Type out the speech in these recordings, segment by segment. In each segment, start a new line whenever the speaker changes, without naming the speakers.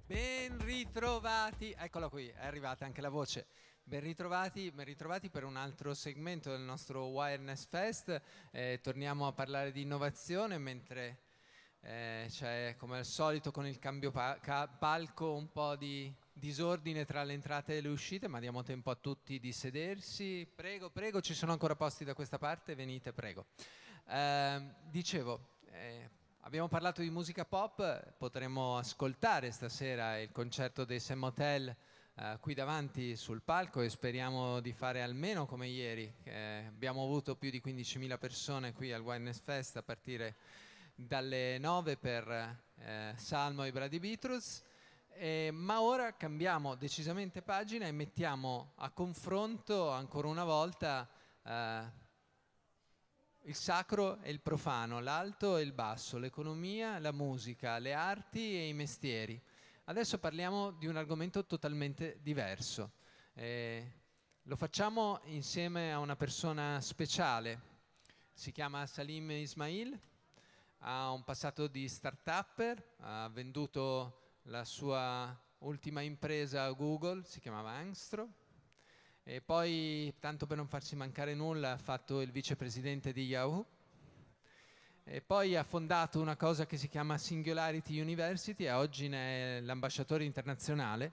Ben ritrovati, eccola qui, è arrivata anche la voce. Ben ritrovati per un altro segmento del nostro Wireless Fest. Torniamo a parlare di innovazione mentre c'è, come al solito, con il cambio palco un po' di disordine tra le entrate e le uscite, ma diamo tempo a tutti di sedersi. Prego, prego, ci sono ancora posti da questa parte, venite, prego. Dicevo, abbiamo parlato di musica pop, potremo ascoltare stasera il concerto dei Sam Hotel qui davanti sul palco e speriamo di fare almeno come ieri. Abbiamo avuto più di 15.000 persone qui al Wildness Fest a partire dalle 9 per Salmo e i Brady Beatles. Ma ora cambiamo decisamente pagina e mettiamo a confronto ancora una volta il sacro e il profano, l'alto e il basso, l'economia, la musica, le arti e i mestieri. Adesso parliamo di un argomento totalmente diverso. Lo facciamo insieme a una persona speciale. Si chiama Salim Ismail, ha un passato di start-upper, ha venduto la sua ultima impresa a Google, si chiamava Angstro. E poi, tanto per non farsi mancare nulla, ha fatto il vicepresidente di Yahoo. E poi ha fondato una cosa che si chiama Singularity University e oggi ne è l'ambasciatore internazionale.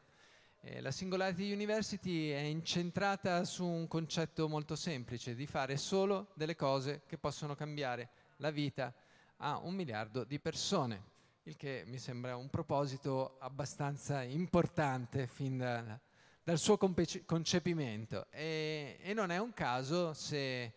La Singularity University è incentrata su un concetto molto semplice, di fare solo delle cose che possono cambiare la vita a 1 miliardo di persone, il che mi sembra un proposito abbastanza importante fin dal suo concepimento. E non è un caso se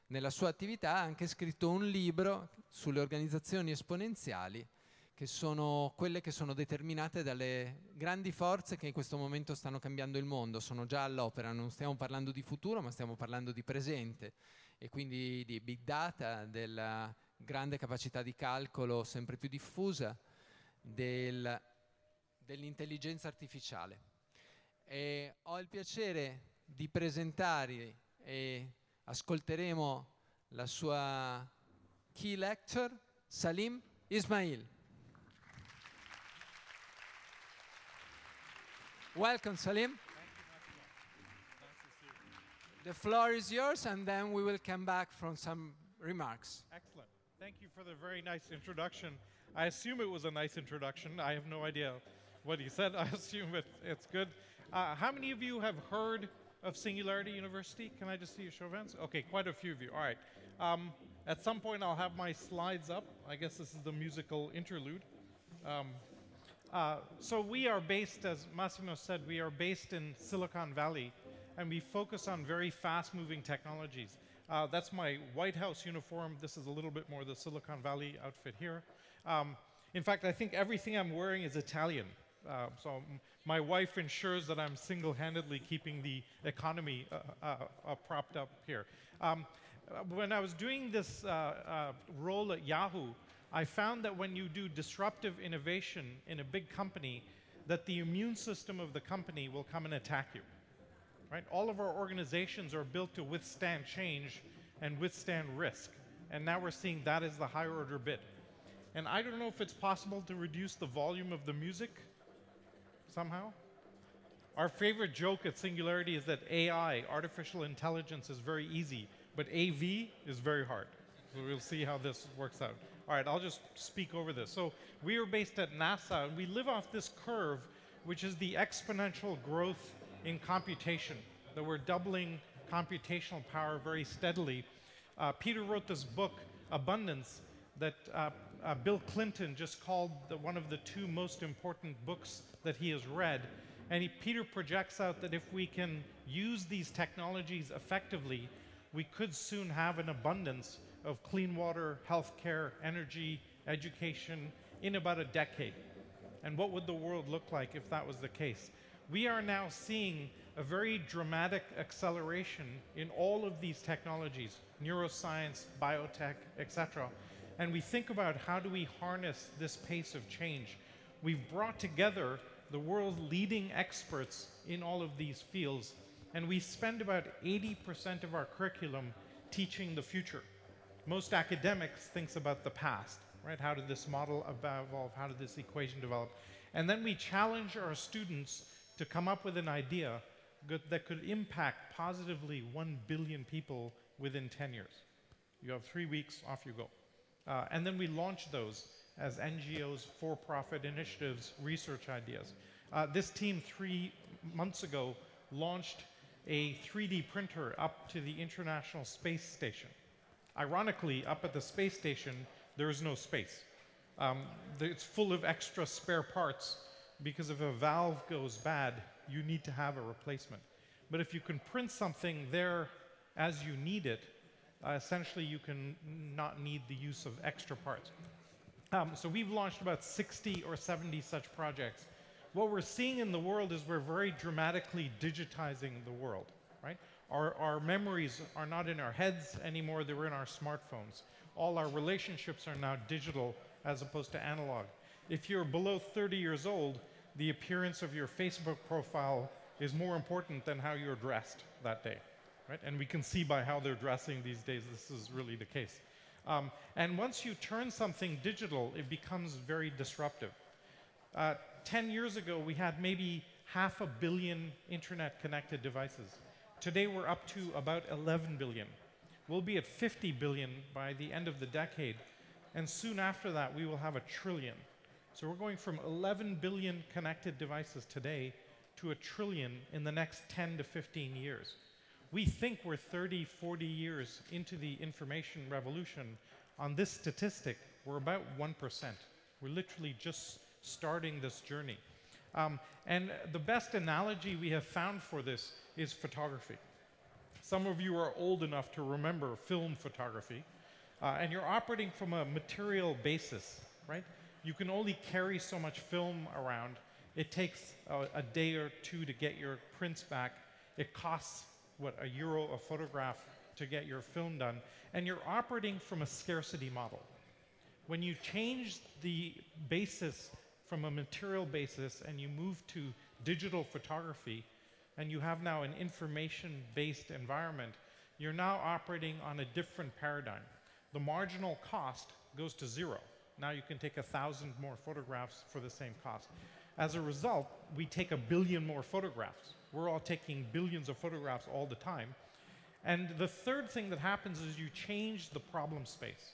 nella sua attività ha anche scritto un libro sulle organizzazioni esponenziali, che sono quelle che sono determinate dalle grandi forze che in questo momento stanno cambiando il mondo, sono già all'opera, non stiamo parlando di futuro ma stiamo parlando di presente e quindi di big data, della grande capacità di calcolo sempre più diffusa, dell'intelligenza artificiale. E ho il piacere di presentare e ascolteremo la sua key lecture, Salim Ismail. Welcome, Salim. The floor is yours, and then we will come back from some remarks.
Excellent. Thank you for the very nice introduction. I assume it was a nice introduction. I have no idea what he said. I assume it's good. How many of you have heard of Singularity University? Can I just see a show of hands? Okay, quite a few of you. All right. At some point, I'll have my slides up. I guess this is the musical interlude. So we are based, as Massimo said, we are based in Silicon Valley, and we focus on very fast-moving technologies. That's my White House uniform. This is a little bit more the Silicon Valley outfit here. In fact, I think everything I'm wearing is Italian. So my wife ensures that I'm single-handedly keeping the economy propped up here. When I was doing this role at Yahoo, I found that when you do disruptive innovation in a big company, that the immune system of the company will come and attack you. Right? All of our organizations are built to withstand change and withstand risk. And now we're seeing that as the higher order bit. And I don't know if it's possible to reduce the volume of the music somehow. Our favorite joke at Singularity is that AI, artificial intelligence, is very easy, but AV is very hard. So we'll see how this works out. All right, I'll just speak over this. So we are based at NASA, and we live off this curve, which is the exponential growth in computation, that we're doubling computational power very steadily. Peter wrote this book, Abundance, that Bill Clinton just called one of the 2 most important books that he has read. And Peter projects out that if we can use these technologies effectively, we could soon have an abundance of clean water, healthcare, energy, education in about a decade. And what would the world look like if that was the case? We are now seeing a very dramatic acceleration in all of these technologies, neuroscience, biotech, etc. And we think about how do we harness this pace of change. We've brought together the world's leading experts in all of these fields, and we spend about 80% of our curriculum teaching the future. Most academics think about the past. right? How did this model evolve? How did this equation develop? And then we challenge our students to come up with an idea that could impact positively 1 billion people within 10 years. You have 3 weeks, off you go. And then we launch those as NGOs, for-profit initiatives, research ideas. This team 3 months ago launched a 3D printer up to the International Space Station. Ironically, up at the space station, there is no space. It's full of extra spare parts because if a valve goes bad, you need to have a replacement. But if you can print something there as you need it, essentially you can not need the use of extra parts. So we've launched about 60 or 70 such projects. What we're seeing in the world is we're very dramatically digitizing the world, right? Our memories are not in our heads anymore, they're in our smartphones. All our relationships are now digital as opposed to analog. If you're below 30 years old, the appearance of your Facebook profile is more important than how you're dressed that day, right? And we can see by how they're dressing these days, this is really the case. And once you turn something digital, it becomes very disruptive. 10 years ago, we had maybe 500 million internet-connected devices. Today, we're up to about 11 billion. We'll be at 50 billion by the end of the decade, and soon after that, we will have 1 trillion. So we're going from 11 billion connected devices today to 1 trillion in the next 10 to 15 years. We think we're 30, 40 years into the information revolution. On this statistic, we're about 1%. We're literally just starting this journey. And the best analogy we have found for this is photography. Some of you are old enough to remember film photography, and you're operating from a material basis, right? You can only carry so much film around. It takes a day or two to get your prints back. It costs, what, €1 a photograph to get your film done, and you're operating from a scarcity model. When you change the basis from a material basis and you move to digital photography, and you have now an information-based environment, you're now operating on a different paradigm. The marginal cost goes to 0. Now you can take 1,000 more photographs for the same cost. As a result, we take 1 billion more photographs. We're all taking billions of photographs all the time. And the third thing that happens is you change the problem space.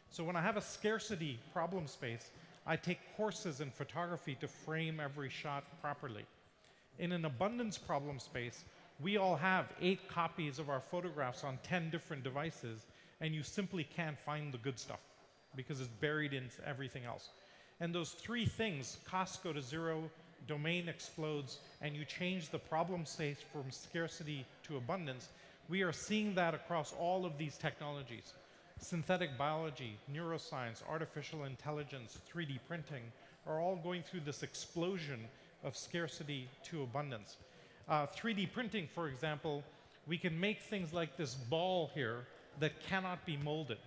So when I have a scarcity problem space, I take courses in photography to frame every shot properly. In an abundance problem space, we all have 8 copies of our photographs on 10 different devices, and you simply can't find the good stuff because it's buried in everything else. And those 3 things, costs go to 0, domain explodes, and you change the problem space from scarcity to abundance. We are seeing that across all of these technologies. Synthetic biology, neuroscience, artificial intelligence, 3D printing are all going through this explosion of scarcity to abundance. 3D printing, for example, we can make things like this ball here that cannot be molded.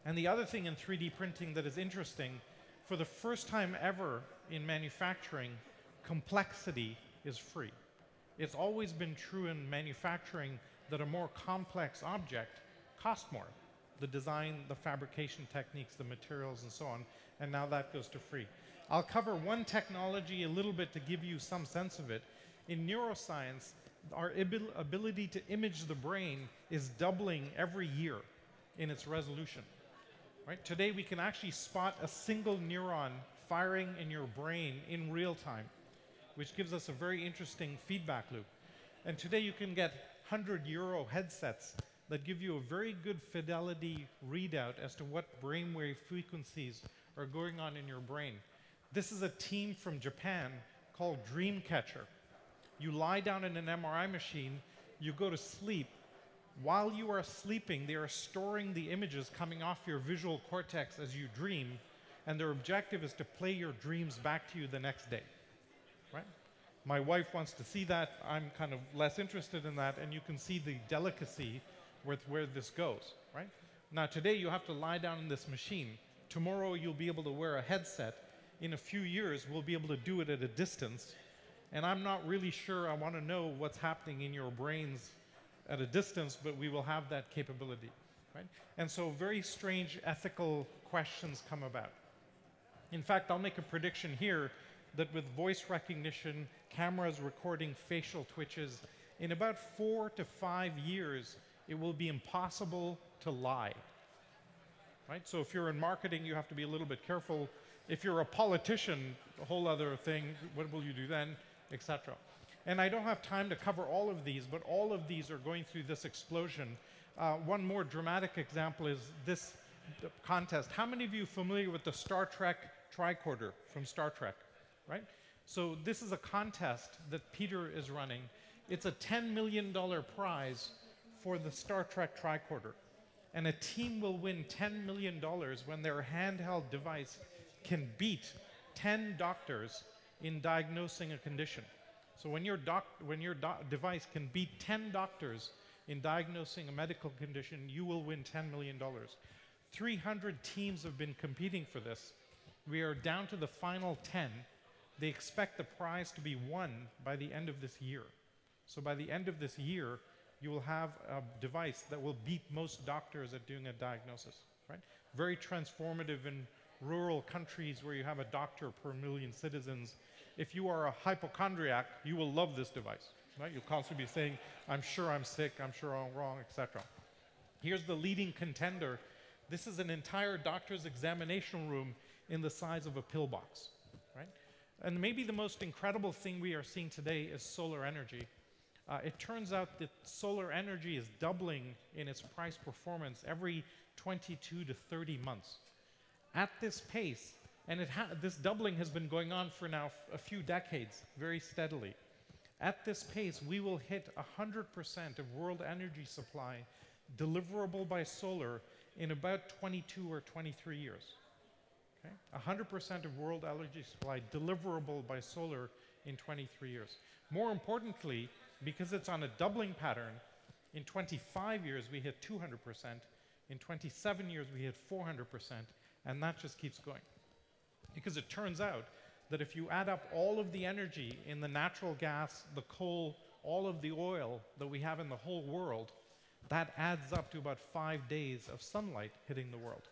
And the other thing in 3D printing that is interesting, for the first time ever in manufacturing, complexity is free. It's always been true in manufacturing that a more complex object costs more. The design, the fabrication techniques, the materials, and so on, and now that goes to free. I'll cover one technology a little bit to give you some sense of it. In neuroscience, our ability to image the brain is doubling every year in its resolution. Right? Today, we can actually spot a single neuron firing in your brain in real time, which gives us a very interesting feedback loop. And today, you can get €100 headsets that give you a very good fidelity readout as to what brainwave frequencies are going on in your brain. This is a team from Japan called Dreamcatcher. You lie down in an MRI machine, you go to sleep. While you are sleeping, they are storing the images coming off your visual cortex as you dream, and their objective is to play your dreams back to you the next day, right? My wife wants to see that. I'm kind of less interested in that, and you can see the delicacy with where this goes, right? Now, today you have to lie down in this machine. Tomorrow you'll be able to wear a headset. In a few years, we'll be able to do it at a distance, and I'm not really sure I want to know what's happening in your brains at a distance, but we will have that capability. right? And so very strange ethical questions come about. In fact, I'll make a prediction here that with voice recognition, cameras recording facial twitches, in about 4 to 5 years, it will be impossible to lie. Right? So if you're in marketing, you have to be a little bit careful. If you're a politician, a whole other thing, what will you do then, etc. And I don't have time to cover all of these, but all of these are going through this explosion. One more dramatic example is this contest. How many of you are familiar with the Star Trek tricorder from Star Trek, right? So this is a contest that Peter is running. It's a $10 million prize for the Star Trek tricorder. And a team will win $10 million when their handheld device can beat 10 doctors in diagnosing a condition. So when your device can beat 10 doctors in diagnosing a medical condition, you will win $10 million. 300 teams have been competing for this. We are down to the final 10. They expect the prize to be won by the end of this year. So by the end of this year, you will have a device that will beat most doctors at doing a diagnosis, right? Very transformative in rural countries where you have a doctor per million citizens. If you are a hypochondriac, you will love this device, right? You'll constantly be saying, I'm sure I'm sick, I'm sure I'm wrong, etc. Here's the leading contender. This is an entire doctor's examination room in the size of a pillbox, right? And maybe the most incredible thing we are seeing today is solar energy. It turns out that solar energy is doubling in its price performance every 22 to 30 months. At this pace, and this doubling has been going on for now a few decades, very steadily. At this pace, we will hit 100% of world energy supply deliverable by solar in about 22 or 23 years. Okay? 100% of world energy supply deliverable by solar in 23 years. More importantly, because it's on a doubling pattern, in 25 years we hit 200%, in 27 years we hit 400%, and that just keeps going. Because it turns out that if you add up all of the energy in the natural gas, the coal, all of the oil that we have in the whole world, that adds up to about 5 days of sunlight hitting the world.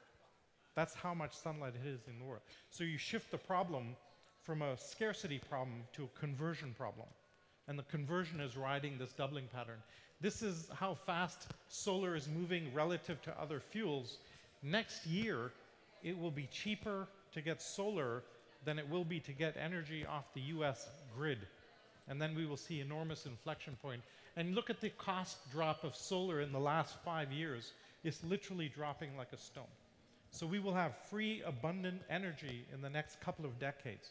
That's how much sunlight it is in the world. So you shift the problem from a scarcity problem to a conversion problem. And the conversion is riding this doubling pattern. This is how fast solar is moving relative to other fuels. Next year, it will be cheaper to get solar than it will be to get energy off the US grid. And then we will see enormous inflection point. And look at the cost drop of solar in the last 5 years. It's literally dropping like a stone. So we will have free, abundant energy in the next couple of decades,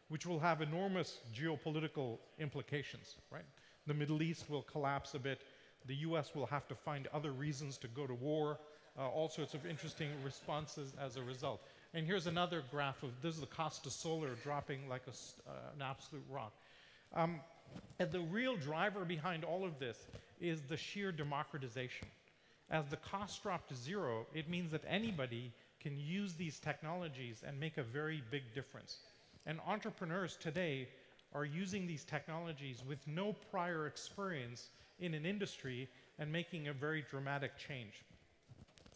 which will have enormous geopolitical implications, right? The Middle East will collapse a bit. The US will have to find other reasons to go to war. All sorts of interesting responses as a result. And here's another graph of this is the cost of solar dropping like an absolute rock. And the real driver behind all of this is the sheer democratization. As the costs drop to zero, it means that anybody can use these technologies and make a very big difference. And entrepreneurs today are using these technologies with no prior experience in an industry and making a very dramatic change.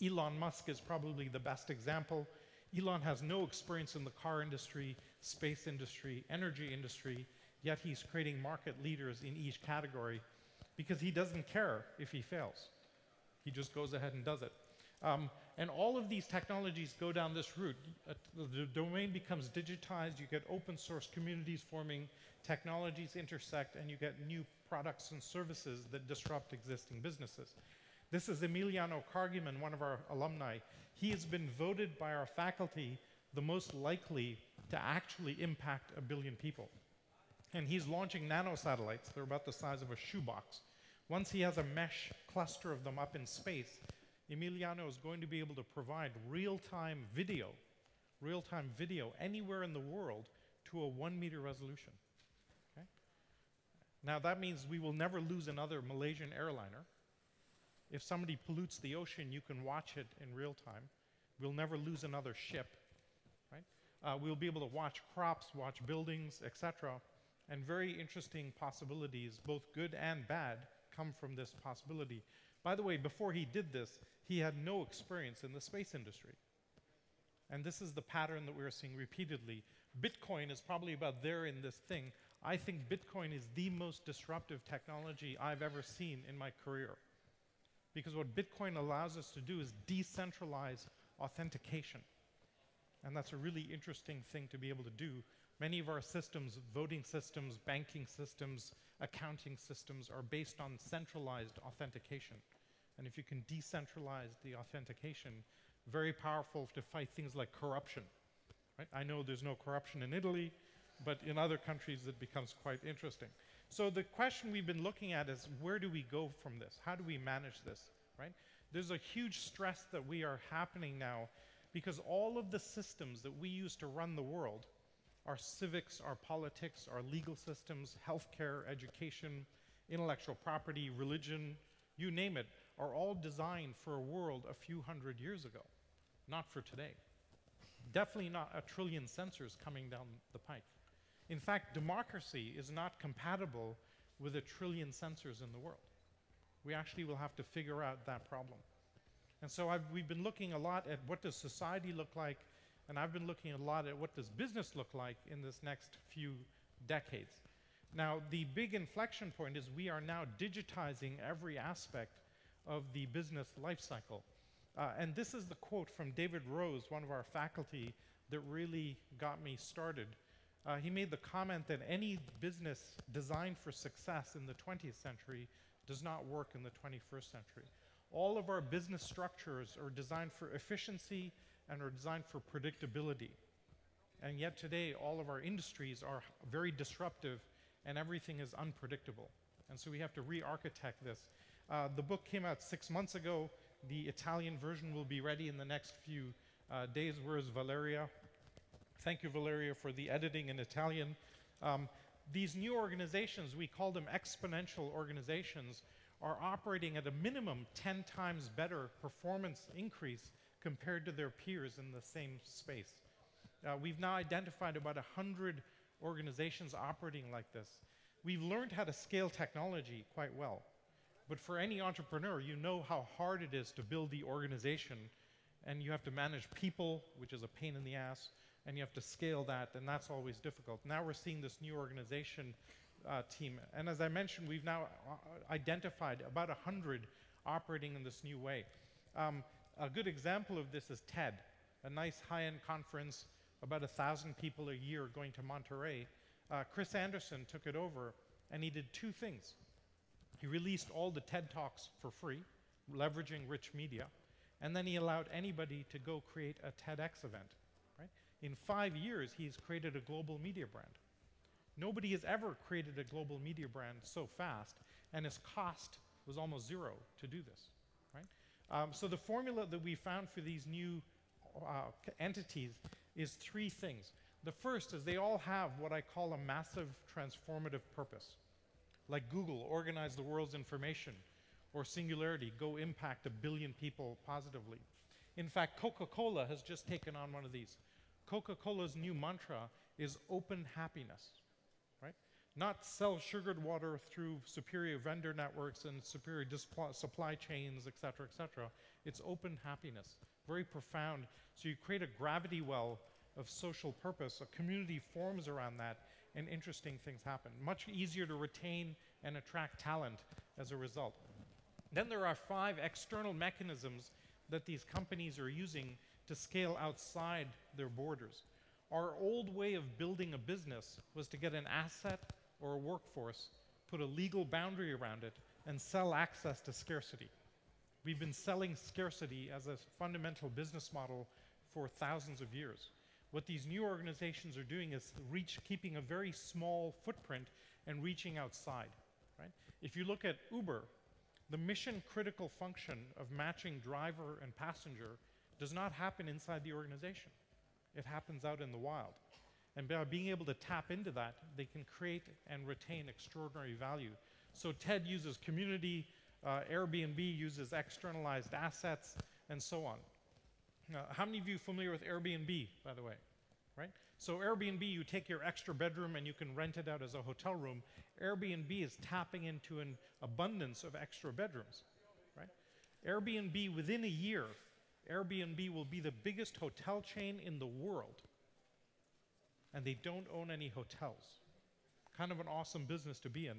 Elon Musk is probably the best example. Elon has no experience in the car industry, space industry, energy industry, yet he's creating market leaders in each category because he doesn't care if he fails. He just goes ahead and does it. And all of these technologies go down this route. The domain becomes digitized, you get open source communities forming, technologies intersect, and you get new products and services that disrupt existing businesses. This is Emiliano Cargiman, one of our alumni. He has been voted by our faculty the most likely to actually impact 1 billion people. And he's launching nanosatellites. They're about the size of a shoebox. Once he has a mesh cluster of them up in space, Emiliano is going to be able to provide real-time video anywhere in the world to a 1 meter resolution. Okay? Now that means we will never lose another Malaysian airliner. If somebody pollutes the ocean, you can watch it in real time. We'll never lose another ship. Right? We'll be able to watch crops, watch buildings, etc. And very interesting possibilities, both good and bad, come from this possibility. By the way, before he did this, he had no experience in the space industry. And this is the pattern that we're seeing repeatedly. Bitcoin is probably about there in this thing. I think Bitcoin is the most disruptive technology I've ever seen in my career. Because what Bitcoin allows us to do is decentralize authentication. And that's a really interesting thing to be able to do. Many of our systems, voting systems, banking systems, accounting systems, are based on centralized authentication. And if you can decentralize the authentication, very powerful to fight things like corruption. Right? I know there's no corruption in Italy, but in other countries it becomes quite interesting. So the question we've been looking at is, where do we go from this? How do we manage this? Right? There's a huge stress that we are happening now because all of the systems that we use to run the world, our civics, our politics, our legal systems, healthcare, education, intellectual property, religion, you name it, are all designed for a world a few hundred years ago, not for today. Definitely not a trillion sensors coming down the pike. In fact, democracy is not compatible with a trillion sensors in the world. We actually will have to figure out that problem. And so we've been looking a lot at what does society look like, and I've been looking a lot at what does business look like in this next few decades. Now, the big inflection point is we are now digitizing every aspect of the business life cycle. And this is the quote from David Rose, one of our faculty, that really got me started. He made the comment that any business designed for success in the 20th century does not work in the 21st century. All of our business structures are designed for efficiency and are designed for predictability. And yet today, all of our industries are very disruptive and everything is unpredictable. And so we have to re-architect this. The book came out 6 months ago. The Italian version will be ready in the next few days. Where's Valeria? Thank you, Valeria, for the editing in Italian. These new organizations, we call them exponential organizations, are operating at a minimum 10 times better performance increase compared to their peers in the same space. We've now identified about 100 organizations operating like this. We've learned how to scale technology quite well. But for any entrepreneur, you know how hard it is to build the organization, and you have to manage people, which is a pain in the ass, and you have to scale that, and that's always difficult. Now we're seeing this new organization team, and as I mentioned, we've now identified about 100 operating in this new way. A good example of this is TED, a nice high-end conference, about 1,000 people a year going to Monterey. Chris Anderson took it over, and he did two things. He released all the TED Talks for free, leveraging rich media, and then he allowed anybody to go create a TEDx event. Right? In 5 years, he's created a global media brand. Nobody has ever created a global media brand so fast, and his cost was almost zero to do this. Right? So the formula that we found for these new entities is three things. The first is they all have what I call a massive transformative purpose. Like Google, organize the world's information, or Singularity, go impact 1 billion people positively. In fact, Coca-Cola has just taken on one of these. Coca-Cola's new mantra is open happiness, right? Not sell sugared water through superior vendor networks and superior supply chains, et cetera, It's open happiness, very profound. So you create a gravity well of social purpose, a community forms around that, and interesting things happen. Much easier to retain and attract talent as a result. Then there are 5 external mechanisms that these companies are using to scale outside their borders. Our old way of building a business was to get an asset or a workforce, put a legal boundary around it, and sell access to scarcity. We've been selling scarcity as a fundamental business model for thousands of years. What these new organizations are doing is keeping a very small footprint and reaching outside. Right? If you look at Uber, the mission-critical function of matching driver and passenger does not happen inside the organization. It happens out in the wild. And by being able to tap into that, they can create and retain extraordinary value. So TED uses community, Airbnb uses externalized assets, and so on. Now, how many of you are familiar with Airbnb, by the way? Right? So Airbnb, you take your extra bedroom and you can rent it out as a hotel room. Airbnb is tapping into an abundance of extra bedrooms. Right? Airbnb, within a year, Airbnb will be the biggest hotel chain in the world. And they don't own any hotels. Kind of an awesome business to be in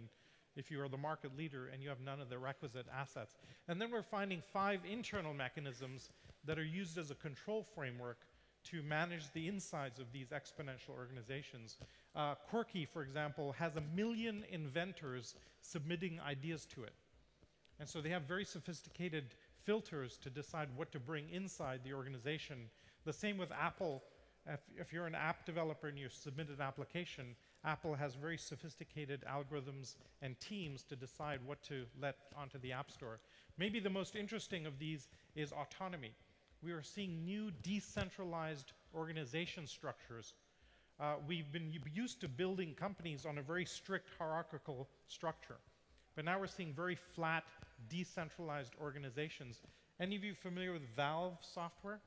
if you are the market leader and you have none of the requisite assets. And then we're finding 5 internal mechanisms that are used as a control framework to manage the insides of these exponential organizations. Quirky, for example, has 1 million inventors submitting ideas to it. And so they have very sophisticated filters to decide what to bring inside the organization. The same with Apple. If you're an app developer and you submit an application, Apple has very sophisticated algorithms and teams to decide what to let onto the App Store. Maybe the most interesting of these is autonomy. We are seeing new decentralized organization structures. We've been used to building companies on a very strict hierarchical structure. But now we're seeing very flat, decentralized organizations. Any of you familiar with Valve software?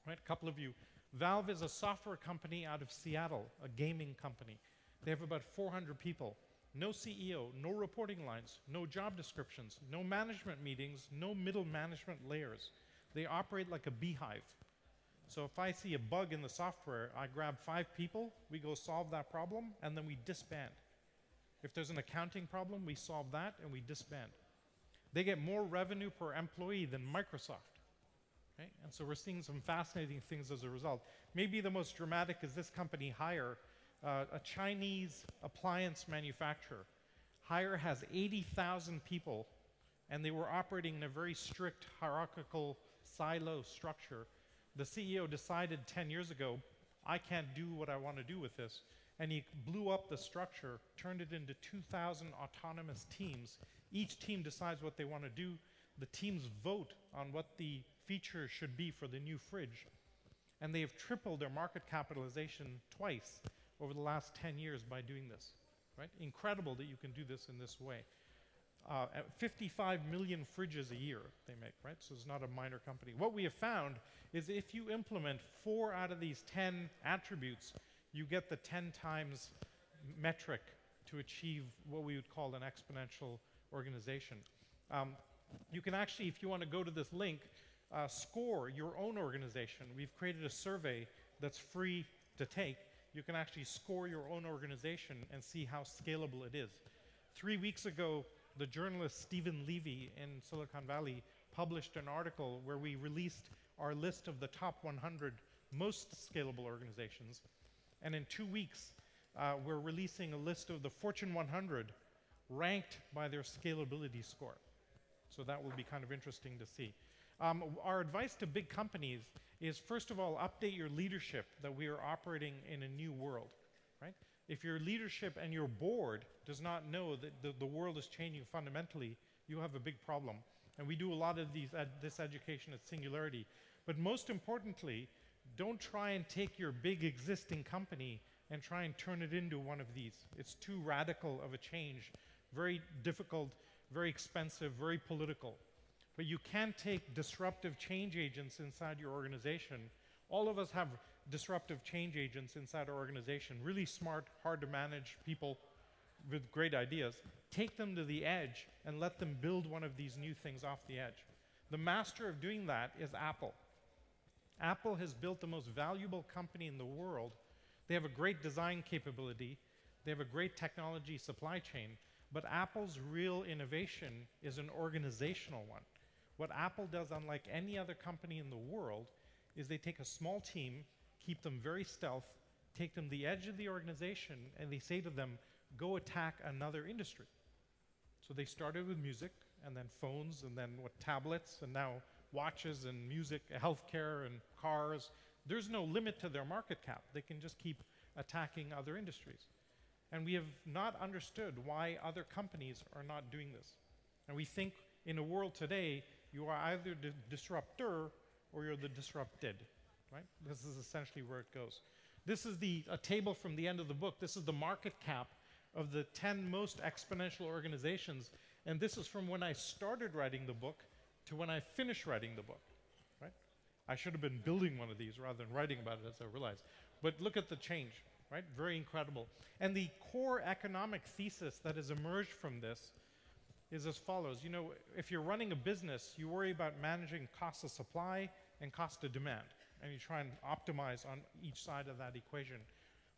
Right, a couple of you. Valve is a software company out of Seattle, a gaming company. They have about 400 people. No CEO, no reporting lines, no job descriptions, no management meetings, no middle management layers. They operate like a beehive. So if I see a bug in the software, I grab 5 people, we go solve that problem, and then we disband. If there's an accounting problem, we solve that and we disband. They get more revenue per employee than Microsoft. Okay? And so we're seeing some fascinating things as a result. Maybe the most dramatic is this company, Haier, a Chinese appliance manufacturer. Haier has 80,000 people, and they were operating in a very strict hierarchical silo structure. The CEO decided 10 years ago, I can't do what I want to do with this. And he blew up the structure, turned it into 2,000 autonomous teams. Each team decides what they want to do. The teams vote on what the feature should be for the new fridge. And they have tripled their market capitalization twice over the last 10 years by doing this. Right? Incredible that you can do this in this way. 55 million fridges a year they make, right? So it's not a minor company. What we have found is if you implement 4 out of these 10 attributes, you get the 10 times metric to achieve what we would call an exponential organization. You can actually, if you want to go to this link, score your own organization. We've created a survey that's free to take. You can actually score your own organization and see how scalable it is. 3 weeks ago, the journalist Stephen Levy in Silicon Valley published an article where we released our list of the top 100 most scalable organizations. And in 2 weeks, we're releasing a list of the Fortune 100 ranked by their scalability score. So that will be kind of interesting to see. Our advice to big companies is, first of all, update your leadership that we are operating in a new world, right? If your leadership and your board does not know that the world is changing fundamentally, you have a big problem. And we do a lot of this education at Singularity. But most importantly, don't try and take your big existing company and try and turn it into one of these. It's too radical of a change, very difficult, very expensive, very political. But you can take disruptive change agents inside your organization. All of us have disruptive change agents inside our organization, really smart, hard to manage people with great ideas. Take them to the edge and let them build one of these new things off the edge. The master of doing that is Apple. Apple has built the most valuable company in the world. They have a great design capability. They have a great technology supply chain. But Apple's real innovation is an organizational one. What Apple does, unlike any other company in the world, is they take a small team, keep them very stealth, take them to the edge of the organization, and they say to them, go attack another industry. So they started with music, and then phones, and then tablets, and now watches and music, healthcare and cars. There's no limit to their market cap. They can just keep attacking other industries. And we have not understood why other companies are not doing this. And we think in a world today, you are either the disruptor or you're the disrupted, right? This is essentially where it goes. This is a table from the end of the book. This is the market cap of the 10 most exponential organizations. And this is from when I started writing the book to when I finished writing the book, right? I should have been building one of these rather than writing about it, as I realized. But look at the change, right? Very incredible. And the core economic thesis that has emerged from this is as follows. You know, if you're running a business, you worry about managing cost of supply and cost of demand, and you try and optimize on each side of that equation.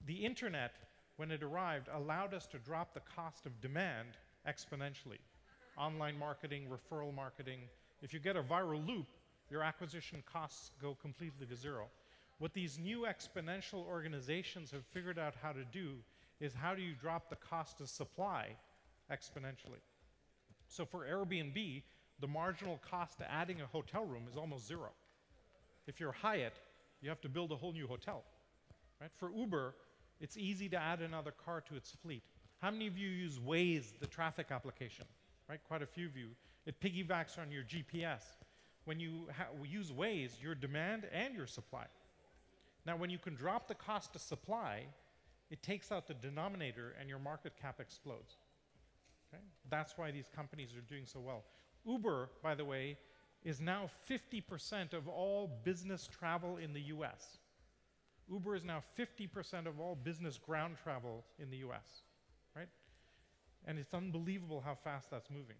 The internet, when it arrived, allowed us to drop the cost of demand exponentially. Online marketing, referral marketing. If you get a viral loop, your acquisition costs go completely to zero. What these new exponential organizations have figured out how to do is how do you drop the cost of supply exponentially. So for Airbnb, the marginal cost to adding a hotel room is almost zero. If you're Hyatt, you have to build a whole new hotel. Right? For Uber, it's easy to add another car to its fleet. How many of you use Waze, the traffic application? Right? Quite a few of you. It piggybacks on your GPS. When you use Waze, your demand and your supply. Now, when you can drop the cost of supply, it takes out the denominator and your market cap explodes. Okay? That's why these companies are doing so well. Uber, by the way, is now 50% of all business travel in the US. Uber is now 50% of all business ground travel in the US, right? And it's unbelievable how fast that's moving.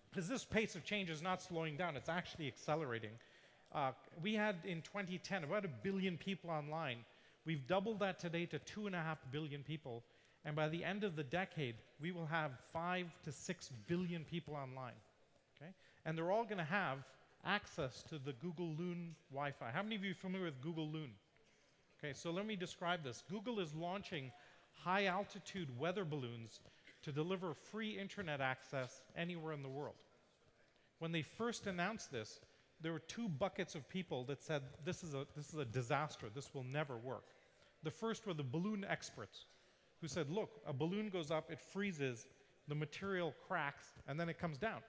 Because this pace of change is not slowing down, it's actually accelerating. We had in 2010 about 1 billion people online. We've doubled that today to 2.5 billion people. And by the end of the decade, we will have 5 to 6 billion people online. Okay? And they're all going to have access to the Google Loon Wi-Fi. How many of you are familiar with Google Loon? Okay, so let me describe this. Google is launching high-altitude weather balloons to deliver free internet access anywhere in the world. When they first announced this, there were 2 buckets of people that said, this is a disaster, this will never work. The first were the balloon experts, who said, look, a balloon goes up, it freezes, the material cracks, and then it comes down.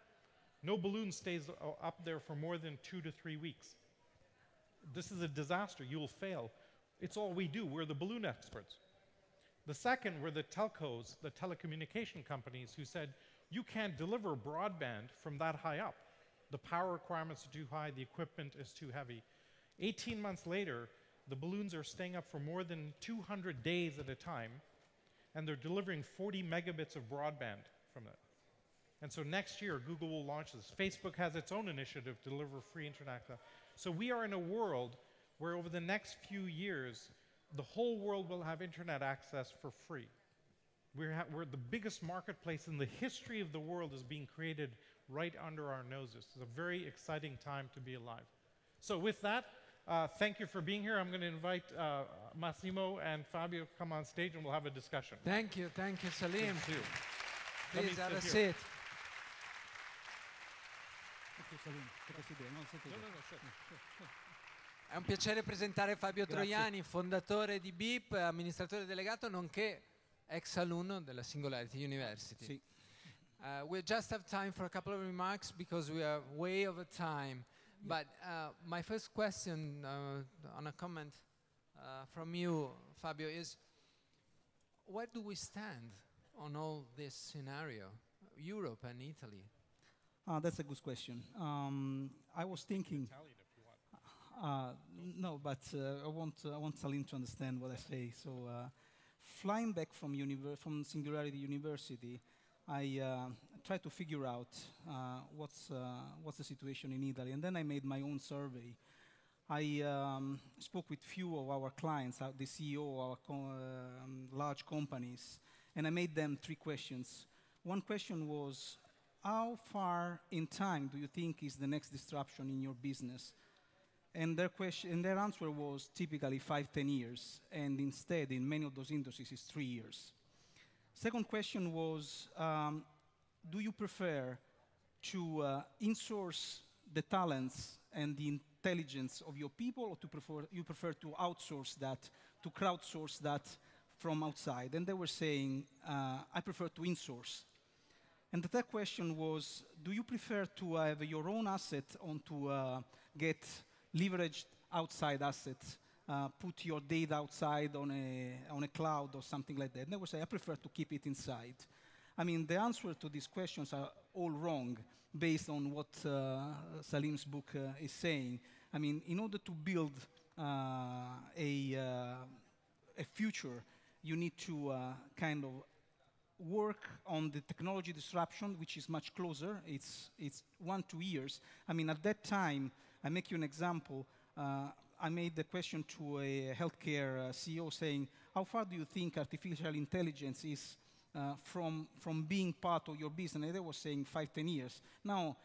No balloon stays up there for more than 2 to 3 weeks. This is a disaster, you will fail. It's all we do, we're the balloon experts. The second were the telcos, the telecommunication companies, who said, you can't deliver broadband from that high up. The power requirements are too high, the equipment is too heavy. 18 months later, the balloons are staying up for more than 200 days at a time, and they're delivering 40 megabits of broadband from it. And so next year, Google will launch this. Facebook has its own initiative to deliver free internet access. So we are in a world where over the next few years, the whole world will have internet access for free. We're the biggest marketplace in the history of the world is being created right under our noses. It's a very exciting time to be alive. So with that, thank you for being here. I'm going to invite Massimo and Fabio to come on stage and we'll have a discussion.
Thank you, Salim.
Thank you.
Please have a seat. È un piacere presentare Fabio Troiani, fondatore di BIP, amministratore delegato, nonché ex alunno della Singularity University.
Sì.
We just have time for a couple of remarks because we are way over time. But my first question on a comment from you, Fabio, is where do we stand on all this scenario, Europe and Italy?
That's a good question. I was thinking.
Italian if you want.
No, but I want Salim to understand what I say. So, flying back from Singularity University, I tried to figure out what's the situation in Italy, and then I made my own survey. I spoke with few of our clients, the CEO of our large companies, and I made them 3 questions. One question was, how far in time do you think is the next disruption in your business? And their answer was typically 5-10 years, and instead, in many of those industries, it's 3 years. Second question was, do you prefer to insource the talents and the intelligence of your people, or you prefer to outsource that, to crowdsource that from outside? And they were saying, I prefer to insource. And the third question was, do you prefer to have your own asset or to get leveraged outside assets, put your data outside on a cloud or something like that? And they would say, I prefer to keep it inside. I mean, the answer to these questions are all wrong based on what Salim's book is saying. I mean, in order to build a future, you need to kind of work on the technology disruption, which is much closer. It's 1-2 years. I mean, at that time, I make you an example. I made the question to a healthcare CEO saying, how far do you think artificial intelligence is from being part of your business? And they were saying 5-10 years. Now,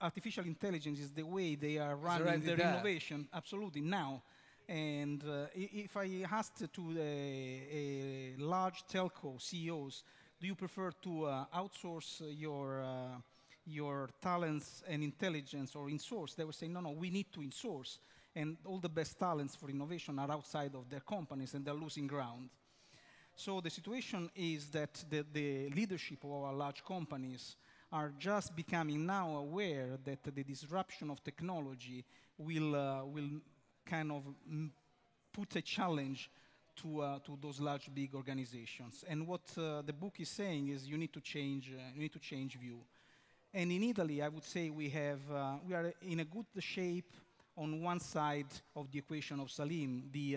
artificial intelligence is the way they are running their innovation, absolutely, now. And if I asked to a large telco CEOs, do you prefer to outsource your talents and intelligence or insource? They were saying, no, we need to insource. And all the best talents for innovation are outside of their companies, and they're losing ground. So the situation is that the leadership of our large companies are just becoming now aware that the disruption of technology will kind of put a challenge to those large, big organizations. And what the book is saying is you need to change view. And in Italy, I would say we are in a good shape on one side of the equation of Salim, the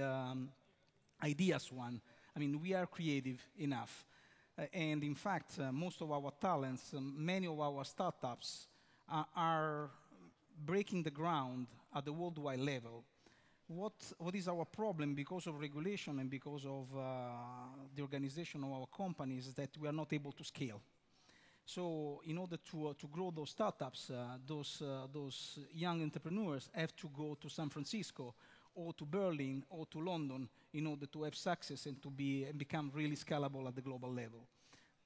ideas one. I mean, we are creative enough. And in fact, most of our talents, many of our startups are breaking the ground at the worldwide level. What is our problem because of regulation and because of the organization of our companies is that we are not able to scale. So in order to grow those startups, those young entrepreneurs have to go to San Francisco or to Berlin or to London in order to have success and to become really scalable at the global level.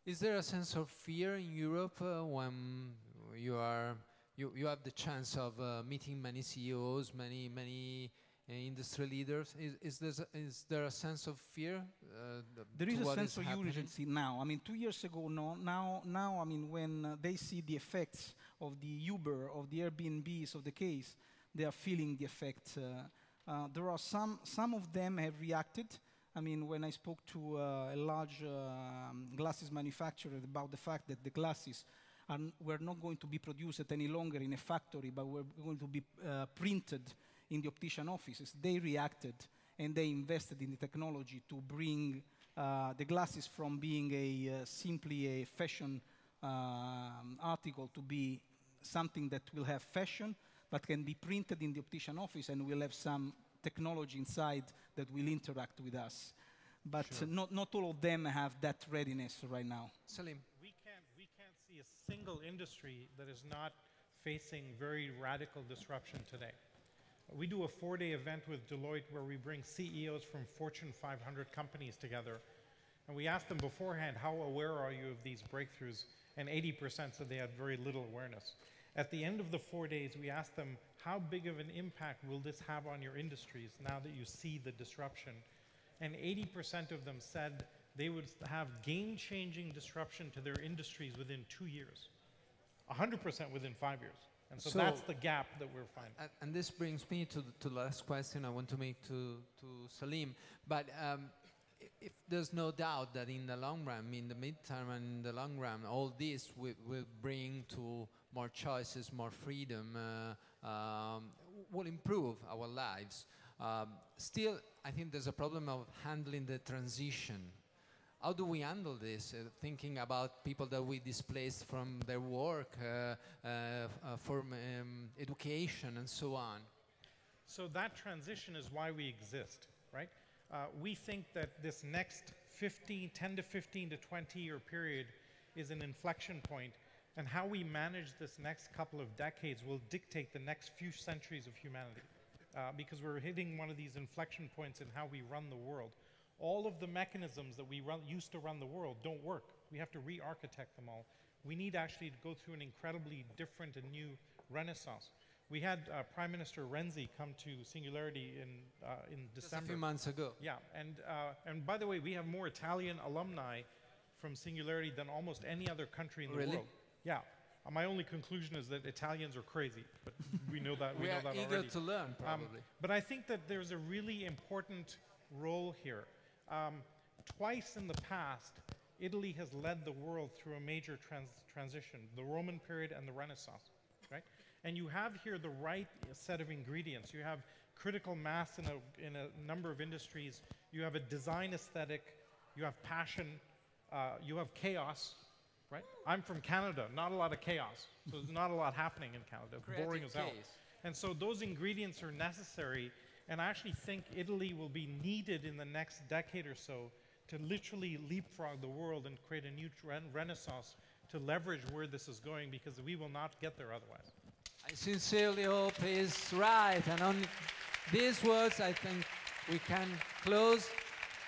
Is there a sense of fear in Europe when you have the chance of meeting many CEOs, many industry leaders? Is there a sense of fear?
There is a sense of urgency now. I mean, 2 years ago, no. Now, I mean, when they see the effects of the Uber, of the Airbnbs of the case, they are feeling the effect. There are some of them have reacted. I mean, when I spoke to a large glasses manufacturer about the fact that the glasses were not going to be produced any longer in a factory, but were going to be printed in the optician offices, they reacted and they invested in the technology to bring the glasses from being simply a fashion article to be something that will have fashion, but can be printed in the optician office and will have some technology inside that will interact with us. But
sure.
Not all of them have that readiness right now.
Salim.
We can't see a single industry that is not facing very radical disruption today. We do a 4-day event with Deloitte where we bring CEOs from Fortune 500 companies together. And we ask them beforehand, how aware are you of these breakthroughs? And 80% said they had very little awareness. At the end of the 4 days, we asked them, how big of an impact will this have on your industries now that you see the disruption? And 80% of them said they would have game-changing disruption to their industries within 2 years. 100% within 5 years. And so that's the gap that we're finding.
And this brings me to the last question I want to make to Salim. But if there's no doubt that in the long run, in the midterm and in the long run, all this will bring to more choices, more freedom, will improve our lives. Still, I think there's a problem of handling the transition. How do we handle this, thinking about people that we displaced from their work, for education, and so on?
So that transition is why we exist, right? We think that this next 10 to 15 to 20-year period is an inflection point, and how we manage this next couple of decades will dictate the next few centuries of humanity, because we're hitting one of these inflection points in how we run the world. All of the mechanisms that we used to run the world don't work. We have to re-architect them all. We need actually to go through an incredibly different and new renaissance. We had Prime Minister Renzi come to Singularity in December.
Just a few months ago.
Yeah, and by the way, we have more Italian alumni from Singularity than almost any other country in the world. Yeah. My only conclusion is that Italians are crazy, but we know that.
We
know
are
that
eager
already.
to learn, probably.
But I think that there's a really important role here. Twice in the past, Italy has led the world through a major transition, the Roman period and the Renaissance, right? And you have here the right set of ingredients. You have critical mass in a number of industries. You have a design aesthetic. You have passion. you have chaos, right? I'm from Canada, not a lot of chaos. So there's not a lot happening in Canada. Boring as hell. And so those ingredients are necessary, and I actually think Italy will be needed in the next decade or so to literally leapfrog the world and create a new renaissance to leverage where this is going, because we will not get there otherwise.
I sincerely hope he's right, and on these words I think we can close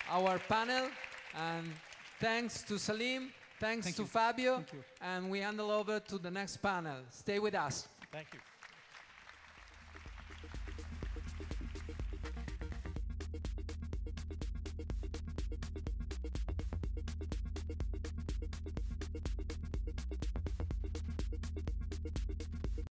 our panel, and thanks to Salim, thanks to Fabio, and we hand over to the next panel. Stay with us.
Thank you.